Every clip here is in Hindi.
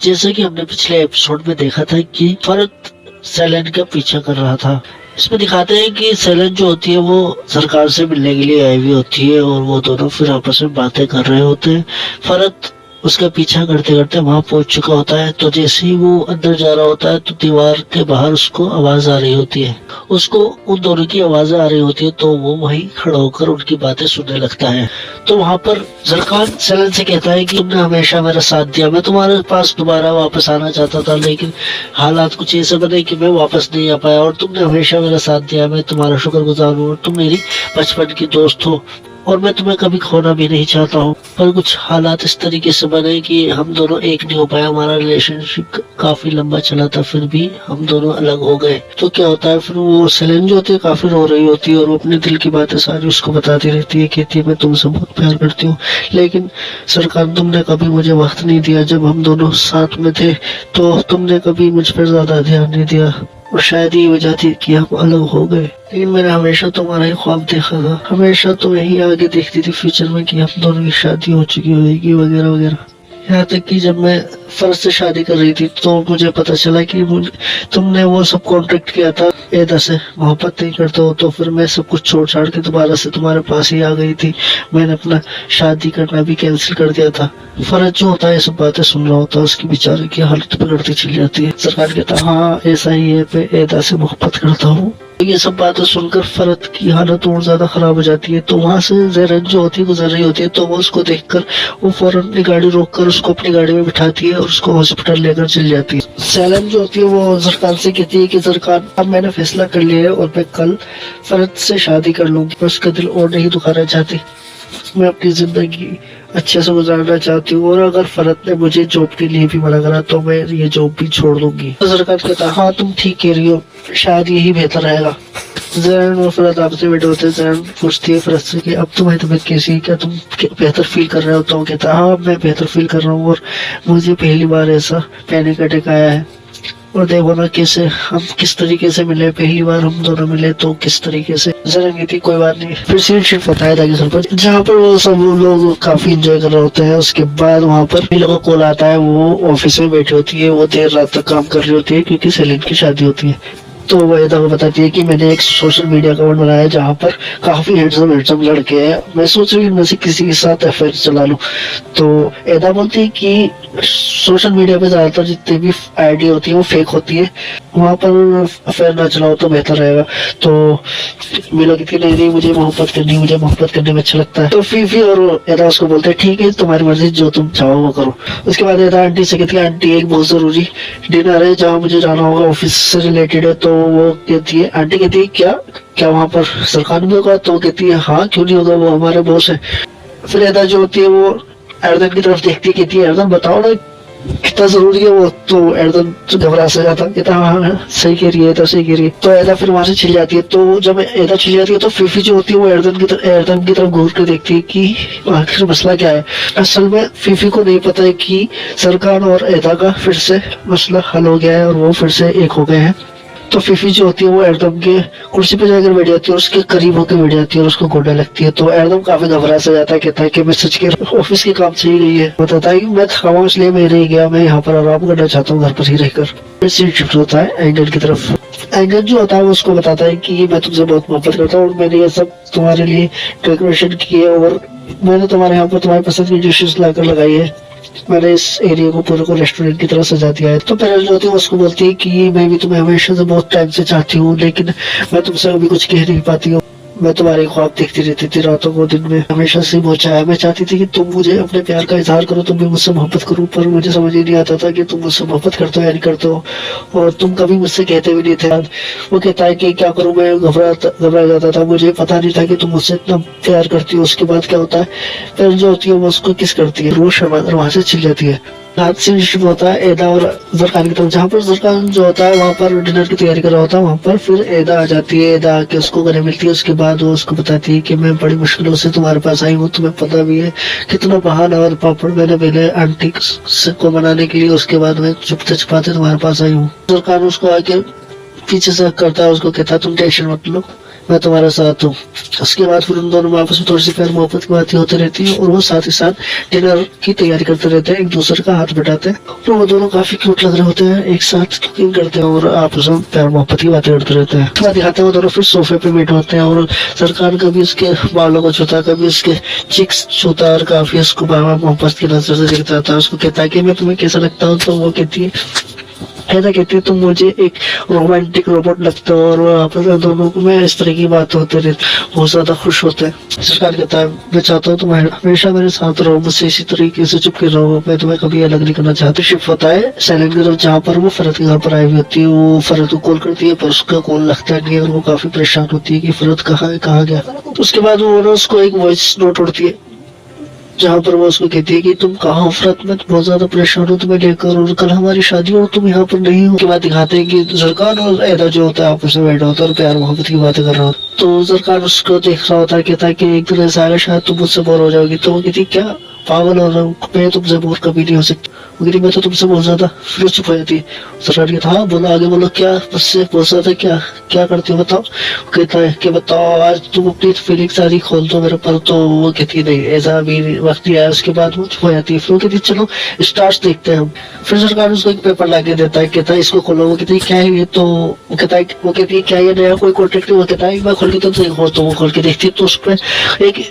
जैसे कि हमने पिछले एपिसोड में देखा था कि फरत सेलेन का पीछा कर रहा था। इसमें दिखाते हैं कि सेलेन जो होती है वो सरकार से मिलने के लिए आई हुई होती है और वो दोनों फिर आपस में बातें कर रहे होते हैं। फरत उसका पीछा करते करते वहां पहुंच चुका होता है। तो जैसे ही वो अंदर जा रहा होता है तो दीवार के बाहर उसको आवाज आ रही होती है, उसको उन दोनों की आवाजें आ रही होती है। तो वो वहीं खड़ा होकर उनकी बातें सुनने लगता है। तो वहां पर जरकान सेलेन से कहता है कि तुमने हमेशा मेरा साथ दिया, मैं तुम्हारे पास दोबारा वापस आना चाहता था, लेकिन हालात कुछ ऐसे बने कि मैं वापस नहीं आ पाया, और तुमने हमेशा मेरा साथ दिया, मैं तुम्हारा शुक्रगुजार हूँ। तुम मेरी बचपन की दोस्त हो और मैं तुम्हें कभी खोना भी नहीं चाहता हूँ, पर कुछ हालात इस तरीके से बने कि हम दोनों एक नहीं हो पाया। हमारा रिलेशनशिप काफी लंबा चला था, फिर भी हम दोनों अलग हो गए। तो क्या होता है, फिर वो सेलेन जो होती है काफी रो रही होती है और वो अपने दिल की बातें सारी उसको बताती रहती है। कहती है मैं तुमसे बहुत प्यार करती हूँ, लेकिन सरकार तुमने कभी मुझे वक्त नहीं दिया। जब हम दोनों साथ में थे तो तुमने कभी मुझ पर ज्यादा ध्यान नहीं दिया, और शायद ये वजह थी कि हम अलग हो गए। लेकिन मैंने हमेशा तुम्हारा ही ख्वाब देखा था, हमेशा तुम यही आगे देखती थी फ्यूचर में कि हम दोनों की शादी हो चुकी होगी वगैरह वगैरह। यहाँ तक कि जब मैं फर्ज से शादी कर रही थी तो मुझे पता चला कि तुमने वो सब कॉन्ट्रैक्ट किया था एदा से, मोहब्बत नहीं करते हो। तो फिर मैं सब कुछ छोड़ छाड़ के दोबारा से तुम्हारे पास ही आ गई थी। मैंने अपना शादी करना भी कैंसिल कर दिया था। फर्ज जो होता है सब बातें सुन रहा होता है, उसकी बेचारे की हालत बिगड़ती चली जाती है। सरकार कहता हाँ ऐसा ही है, मैं एदा से मोहब्बत करता हूँ। ये सब बातें सुनकर फरत की हालत और ज्यादा खराब हो जाती है। तो वहां से ज़रन जो होती है गुजर रही होती है, तो वो उसको देखकर वो फौरन अपनी गाड़ी रोककर उसको अपनी गाड़ी में बिठाती है और उसको हॉस्पिटल लेकर चली जाती है। सेलेन जो होती है वो जरकान से कहती है कि जरकान अब मैंने फैसला कर लिया है और मैं कल फरत से शादी कर लूंगी। मैं उसका दिल और नहीं दुखाना चाहती, मैं अपनी जिंदगी अच्छे से गुजारना चाहती हूँ। और अगर फरत ने मुझे जॉब के लिए भी मना करा तो मैं ये जॉब भी छोड़ दूंगी। तो सरकार कहता है हाँ तुम ठीक कह रही हो, शायद यही बेहतर रहेगा। ज़रन और फरत आपसे बैठे होते हैं। ज़रन पूछती है फरत से कि अब तुम्हारी तबीयत कैसी है, क्या तुम बेहतर फील कर रहे हो? तो वो कहता है हाँ मैं बेहतर फील कर रहा हूँ और मुझे पहली बार ऐसा पैनिक अटैक आया है। और देखो ना कैसे हम किस तरीके से मिले, पहली बार हम दोनों मिले तो किस तरीके से। ज़रन कहती कोई बात नहीं। फिर सीन शिफ्ट बताया था कि सर पर जहाँ पर वो सब लोग काफी एंजॉय कर रहे होते हैं। उसके बाद वहाँ पर मीलो का कॉल आता है, वो ऑफिस में बैठी होती है, वो देर रात तक काम कर रही होती है क्योंकि सेलिन की शादी होती है। तो वो एदा को बताती है कि मैंने एक सोशल मीडिया अकाउंट बनाया है जहाँ पर काफी हैंडसम लड़के हैं, मैं सोच रही हूँ इनमें से किसी के साथ अफेयर चला लूं। तो एदा बोलती है कि सोशल मीडिया पे ज्यादातर जितनी भी आईडी होती है वो फेक होती है, वहां पर अफेयर ना चलाओ तो बेहतर रहेगा। तो मीलो कहती है नहीं मुझे मोहब्बत करने में अच्छा लगता है। तो फीफी और एदा उसको बोलते हैं ठीक है तुम्हारी मर्जी, जो तुम चाहो वो करो। उसके बाद एदा आंटी से कहती है आंटी एक बहुत जरूरी डिनर है जहाँ मुझे जाना होगा, ऑफिस से रिलेटेड है। तो वो कहती है आंटी कहती है क्या वहाँ पर सरकार में होगा? तो कहती है हाँ क्यों नहीं होगा, वो हमारे बॉस है। फिर एदा जो होती है वो एर्दन की तरफ देखती है, कहती है एर्दन बताओ ना कितना जरूरी है वो। तो एर्दन घबरा से जाता कहता हाँ सही कह रही है, तो सही कह रही है। तो एदा फिर वहां से छिल जाती है। तो जब एदा छिल जाती है तो फीफी जो होती है वो एर्दन की तरफ घूर कर देखती है कि आखिर मसला क्या है। असल में फीफी को नहीं पता है कि सरकार और एदा का फिर से मसला हल हो गया है और वो फिर से एक हो गए हैं। तो फीफी जो होती है वो एर्दम के कुर्सी पे जाकर बैठ जाती है और उसके करीब होकर बैठ जाती है और उसको गोडा लगती है। तो एर्दम काफी घबरा सा जाता है, कहता है कि मैं सच के ऑफिस के काम से ही गई है। बताता है कि मैं थका हुआ इसलिए मैं नहीं गया, मैं यहाँ पर आराम करना चाहता हूँ घर पर ही रहकर। फिर सीन शिफ्ट होता है एंगल की तरफ। एंगल जो होता है वो उसको बताता है कि मैं तुमसे बहुत मोहब्बत करता हूँ और मैंने ये सब तुम्हारे लिए डेकोरेशन की है और मैंने तुम्हारे यहाँ पर तुम्हारी पसंद की डिशेस लाकर लगाई है। मैंने इस एरिया को पूरे को रेस्टोरेंट की तरह सजा दिया है। तो पेरेंट्स जो होती है उसको बोलती है कि मैं भी तुम्हें हमेशा से बहुत टाइम से चाहती हूँ, लेकिन मैं तुमसे अभी कुछ कह नहीं पाती हूँ। मैं तुम्हारे ख्वाब देखती रहती थी रातों को दिन में, हमेशा से बहुत चाहा। मैं चाहती थी कि तुम मुझे अपने प्यार का इजहार करो, तुम भी मुझसे मोहब्बत करो, पर मुझे समझ ही नहीं आता था कि तुम मुझसे मोहब्बत करते हो या नहीं करते हो, और तुम कभी मुझसे कहते भी नहीं थे। वो कहता है कि क्या करूं, मैं घबरा जाता था, मुझे पता नहीं था कि तुम मुझसे इतना प्यार करती हो। उसके बाद क्या होता है, फिर जो होती है वो उसको किस करती है, वो शर्माकर वहां से छिल जाती है। रात से शुरू होता है एदा और जरकान की तरफ, जहाँ पर जरकान जो होता है वहाँ पर डिनर की तैयारी कर रहा होता है। वहाँ पर फिर एदा आ जाती है, एदा आके उसको गले मिलती है। उसके बाद वो उसको बताती है कि मैं बड़ी मुश्किलों से तुम्हारे पास आई हूँ, तुम्हें पता भी है कितना बहाना और पापड़ मैंने पहले आंटी को मनाने के लिए, उसके बाद मैं छुपते छुपाते तुम्हारे पास आई हूँ। जरकान उसको आके पीछे से करता है, उसको कहता है तुम टेंशन मत लो, मैं तुम्हारे साथ हूँ। उसके बाद फिर उन दोनों में आपस में थोड़ी सी प्यार मोहब्बत की बातें होती रहती है और वो साथ ही साथ डिनर की तैयारी करते रहते हैं, एक दूसरे का हाथ बटाते हैं और वो दोनों काफी क्यूट लग रहे होते हैं, एक साथ कुकिंग करते हैं और आपस में प्यार मोहब्बत की बातें करते रहते हैं। उसके बाद दिखाते हैं वो दोनों फिर सोफे पे बैठे होते हैं और सरकार कभी उसके बालों को छूता, कभी उसके चिक्स छूता और काफी उसको बाबा मोहब्बत की नजर से देखता था। उसको कहता है कि मैं तुम्हें कैसा लगता हूँ, तो वो कहती है, ऐसा कहती है तुम मुझे एक रोमांटिक रोबोट लगते हो। और आपस में दोनों को में इस तरह की बात होते रहती, बहुत ज्यादा खुश होते हैं। सरकार कहता है मैं चाहता हूँ तुम हमेशा मेरे साथ रहो, मुझसे इसी तरीके से चुपके रहो, मैं तुम्हें कभी अलग नहीं करना चाहती। शिफ्ट होता है सैलेन की तरफ जहाँ पर वो फरत के घर पर आई हुई होती है। वो फरत को कॉल करती है पर उसका कॉल लगता नहीं है और वो काफी परेशान होती है कि फरत कहाँ है, कहाँ गया। तो उसके बाद वो ना उसको एक वॉइस नोट उड़ती है जहाँ पर वो उसको कहती है कि तुम कहाँ हो फरत, मैं बहुत ज्यादा परेशान हूँ तुम्हें लेकर और कल हमारी शादी और तुम यहाँ पर नहीं हो। उसके बाद दिखाते हैं कि सरकार और एदा जो होता है आपस में बैठा होता है और प्यार मोहब्बत की बातें कर रहा होता है। तो सरकार उसको देख रहा होता है, कहता है कि एक दिन ऐसा आएगा शायद तुम मुझसे बोर हो जाओगी। तो वो कहती क्या पागल हो रहा हूँ, मैं तुमसे बोर कभी नहीं हो सकती। वो कहती मैं तो तुमसे बहुत ज्यादा। फिर चुप हो जाती है। सरकार कहता हाँ बोलो आगे बोलो, क्या मुझसे बहुत ज्यादा क्या क्या करती हो बताओ। वो कहता है कि बताओ आज तुम अपनी फीलिंग सारी खोल दो मेरे पर। तो वो कहती नहीं ऐसा अभी वक्त नहीं आया। उसके बाद वो चुप हो जाती है। फिर वो कहती चलो स्टार्स देखते हैं हम। फिर सरकार उसको एक पेपर ला के देता है, कहता है इसको खोलो। वो कहती क्या है ये, तो वो कहता है, वो कहती है क्या ये नया कोई कॉन्ट्रैक्ट। वो कहता है मैं खोल के तो देखो। तो वो खोल के देखती है तो उस पर एक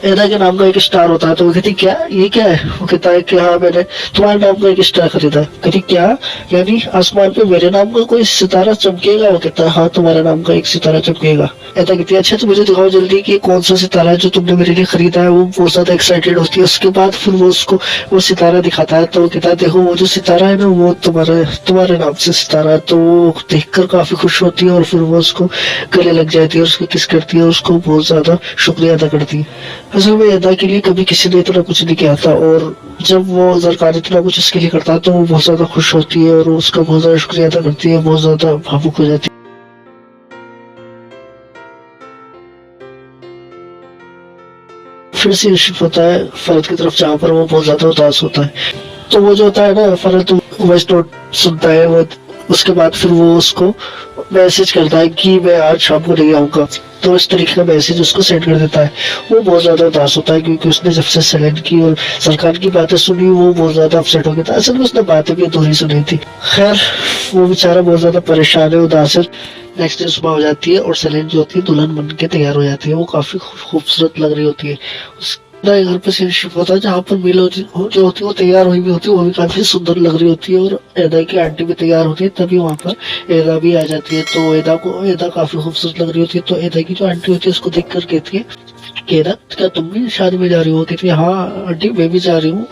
एदा के नाम का एक स्टार होता है। तो वो कहती क्या ये क्या है। वो कहता है कि हाँ मैंने तुम्हारे नाम का एक स्टार खरीदा है। कहती क्या, यानी आसमान पे मेरे नाम का कोई सितारा चमकेगा। वो कहता है हाँ तुम्हारे नाम का एक सितारा चमकेगा। एदा कहती है अच्छा तो मुझे दिखाओ जल्दी कि कौन सा सितारा है जो तुमने मेरे लिए खरीदा है। वो बहुत ज्यादा एक्साइटेड होती है। उसके बाद फिर वो उसको वो सितारा दिखाता है। तो वो कहता है देखो वो जो सितारा है ना वो तुम्हारे नाम से सितारा है। तो वो देखकर काफी खुश होती है और फिर वो उसको गले लग जाती है और उसको किस करती है और उसको बहुत ज्यादा शुक्रिया अदा करती है। असल में अदा के लिए कभी किसी ने इतना कुछ नहीं किया था और जब वो सरकार इतना कुछ इसके लिए करता है तो वो बहुत ज्यादा खुश होती है और उसका बहुत ज्यादा शुक्रिया अदा करती है, बहुत ज्यादा भावुक हो जाती है। फिर से शिफ्ट होता है फरद की तरफ जहाँ पर वो बहुत ज्यादा उदास होता है। तो वो जो होता है ना फरद वॉइस नोट सुनता है वो। उसके बाद फिर वो उसको मैसेज करता है कि मैं आज शाम को नहीं आऊंगा। तो इस तरीके का मैसेज उसको सेंड कर देता है। वो बहुत ज्यादा उदास होता है क्योंकि उसने जब से सैलेन की और सरकार की बातें सुनी वो बहुत ज्यादा अपसेट हो गया था। असल में उसने बातें भी अधूरी सुनी थी। खैर वो बेचारा बहुत ज्यादा परेशान है, उदास है। नेक्स्ट डे सुबह हो जाती है और सैलेन जो होती है दुल्हन बन के तैयार हो जाती है। वो काफी खूबसूरत लग रही होती है। घर पे शिफ्ट होता है जहाँ पर मील जो होती है वो तैयार हुई भी होती है, वो भी काफी सुंदर लग रही होती है और एदा की आंटी भी तैयार होती है। तभी वहाँ पर एदा भी आ जाती है। तो एदा काफी खूबसूरत लग रही होती है। तो एदा की जो आंटी होती है उसको देख कर कहती है कि एदा क्या तुम भी शादी में जा रही हो। कहती है हाँ आंटी मैं भी जा रही हूँ।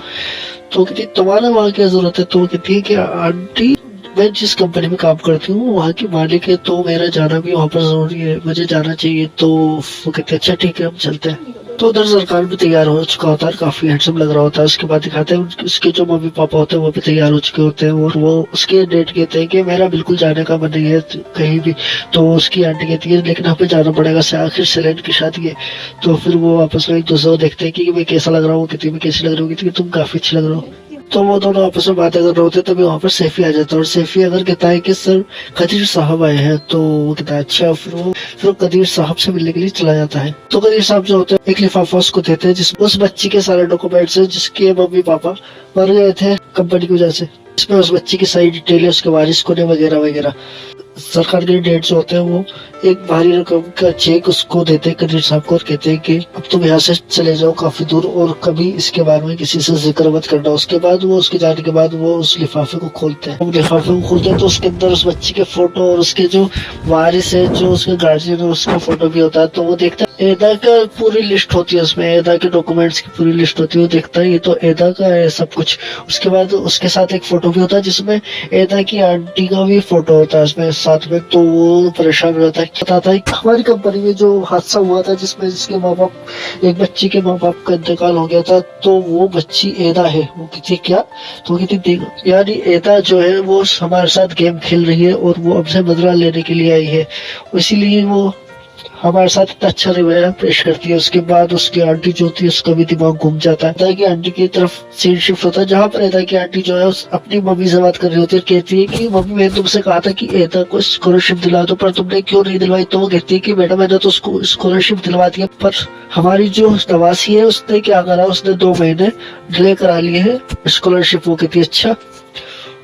तो कहती है तुम्हारा वहाँ क्या जरूरत है। तो कहती है कि आंटी मैं जिस कंपनी में काम करती हूँ वहाँ की मालिक है तो मेरा जाना भी वहाँ पर जरूरी है, मुझे जाना चाहिए। तो वो कहते अच्छा ठीक है हम चलते हैं। तो उधर सरकार भी तैयार हो चुका होता है, काफी हैंडसम लग रहा होता है। उसके बाद दिखाते हैं उसके जो मम्मी पापा होते हैं वो भी तैयार हो चुके होते हैं और वो उसके डेट कहते हैं कि मेरा बिल्कुल जाने का मन नहीं है कहीं भी। तो उसकी आंटी कहती है लेकिन हमें जाना पड़ेगा, आखिर सैलेन की शादी है। तो फिर वो आपस में एक दूसरे को देखते हैं कि मैं कैसा लग रहा हूँ। कहती मैं कैसी लग रही हूँ। कहती तुम काफी अच्छी लग रहे हो। तो वो दोनों आपस में बातें कर रहे होते तभी वहाँ पर सैफी आ जाता है और सैफी अगर कहता है कि सर कदीर साहब आए हैं। तो वो कहता है अच्छा। फिर वो कदीर साहब से मिलने के लिए चला जाता है। तो कदीर साहब जो होते हैं एक लिफाफा उसको देते हैं जिसमें उस बच्ची के सारे डॉक्यूमेंट्स है जिसके मम्मी पापा मर गए थे कंपनी की वजह से। इसमें उस बच्ची की सारी डिटेल है, उसके वारिस को वगैरह वगैरह। सरकार के डेट जो होते हैं वो एक भारी रकम का चेक उसको देते हैं कदीर साहब को और कहते हैं कि अब तुम यहाँ से चले जाओ काफी दूर और कभी इसके बारे में किसी से जिक्र मत करना। उसके बाद वो उसके जाने के बाद वो उस लिफाफे को खोलते हैं। लिफाफे को खोलते हैं तो उसके अंदर उस बच्ची के फोटो और उसके जो वारिस है जो उसके गार्जियन है उसका फोटो भी होता है। तो वो देखता है एदा का पूरी लिस्ट होती है, उसमें एदा के डॉक्यूमेंट्स की पूरी लिस्ट होती है। वो देखता है ये तो एदा का है सब कुछ। उसके बाद उसके साथ एक फोटो भी होता है जिसमें एदा की आंटी का भी फोटो होता है उसमें साथ में। तो वो परेशान हो जाता है, बताता है हमारी कंपनी में जो हादसा हुआ था जिसमें जिसके माँ बाप एक बच्ची के माँ बाप का इंतकाल हो गया था तो वो बच्ची एदा है। वो कहती क्या। तो वो कहती यानी एदा जो है वो हमारे साथ गेम खेल रही है और वो हमसे बदला लेने के लिए आई है, इसीलिए वो हमारे साथ इतना अच्छा रवैया पेश करती है। उसके बाद उसकी आंटी जो होती है उसका भी दिमाग घूम जाता है कि आंटी की तरफ सीन शिफ्ट होता है, जहाँ पर रहता है कि आंटी जो है अपनी मम्मी से बात कर रही होती है, कहती है कि मम्मी मैंने तुमसे कहा था कि एदा को स्कॉलरशिप दिला दो, पर तुमने क्यों नहीं दिलवाई। तो वो कहती है कि बेटा मैंने तो उसको स्कॉलरशिप दिलवा दी है, पर हमारी जो नवासी है उसने क्या करा, उसने 2 महीने डिले करा लिए है स्कॉलरशिप। वो कहती है अच्छा।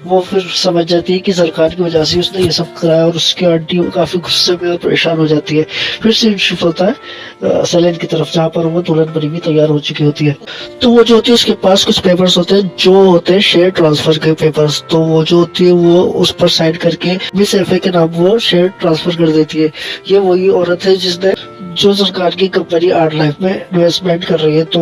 वो फिर समझ जाती है कि सरकार की वजह से उसने ये सब कराया, और उसकी आंटी काफी गुस्से में और परेशान हो जाती है। फिर सीन शिफ्ट होता है सेलेन की तरफ, जहाँ पर वो दुल्हन बनी हुई तैयार हो चुकी होती है। तो वो जो होती है उसके पास कुछ पेपर्स होते हैं जो होते हैं शेयर ट्रांसफर के पेपर्स। तो वो जो होती है वो उस पर साइन करके मिस एफए के नाम वो शेयर ट्रांसफर कर देती है। ये वही औरत है जिसने जो सरकार की कंपनी आर्ट लाइफ में इन्वेस्टमेंट कर रही है, तो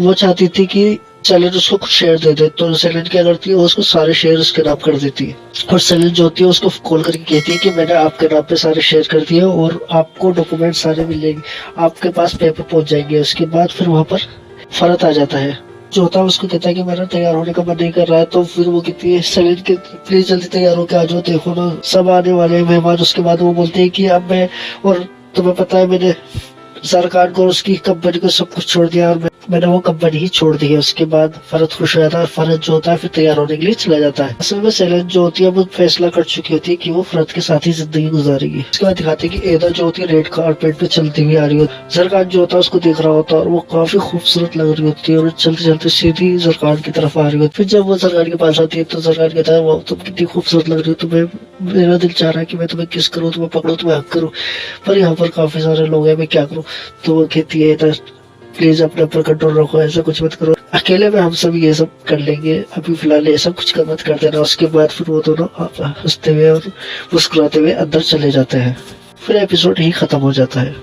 वो चाहती थी कि सेलेन उसको कुछ शेयर दे दे। तो सेलेन क्या करती है, वो उसको सारे शेयर उसके नाम कर देती है, और सेलेन जो होती है उसको कॉल करके कहती है कि मैंने आपके नाम पे सारे शेयर कर दिए और आपको डॉक्यूमेंट सारे मिलेंगे, आपके पास पेपर पहुंच जाएंगे। उसके बाद फिर वहां पर फरत आ जाता है, जो होता है उसको कहता है कि मेरा तैयार होने का मन नहीं कर रहा है। तो फिर वो कहती है सेलेन के प्लीज जल्दी तैयार होकर आ जाओ, देखो ना सब आने वाले हैं मेहमान। उसके बाद वो बोलते हैं कि अब मैं, और तुम्हें पता है मैंने सरकार को उसकी कंपनी को सब कुछ छोड़ दिया, और मैंने वो कंपनी ही छोड़ दी है। उसके बाद फरत खुश हो जाता है, और फरत जो होता है फिर तैयार होने के लिए चला जाता है। असल में सेलेन जो होती है वो फैसला कर चुकी होती है कि वो फरत के साथ ही जिंदगी गुजारेगी। उसके बाद दिखाते हैं कि एदा जो होती है रेड कारपेट पे चलती हुई आ रही होती है। सरकार जो होता है उसको देख रहा होता है, और वो काफी खूबसूरत लग रही होती है, और चलते चलते सीधी सरकार की तरफ आ रही होती है। फिर जब वो सरकार के पास आती है तो सरकार कहता है वो तुम कितनी खूबसूरत लग रही हो, तुम्हें मेरा दिल चाह रहा है कि मैं तुम्हें किस करूँ, तुम्हें पकड़ूं, तुम्हें हक करूँ, पर यहाँ पर काफी सारे लोग हैं, मैं क्या करूँ। तो वो कहती है प्लीज अपने ऊपर कंट्रोल रखो, ऐसा कुछ मत करो, अकेले में हम सब ये सब कर लेंगे, अभी फिलहाल ऐसा कुछ मत कर देना। उसके बाद फिर वो दोनों हंसते हुए और मुस्कुराते हुए अंदर चले जाते हैं। फिर एपिसोड ही खत्म हो जाता है।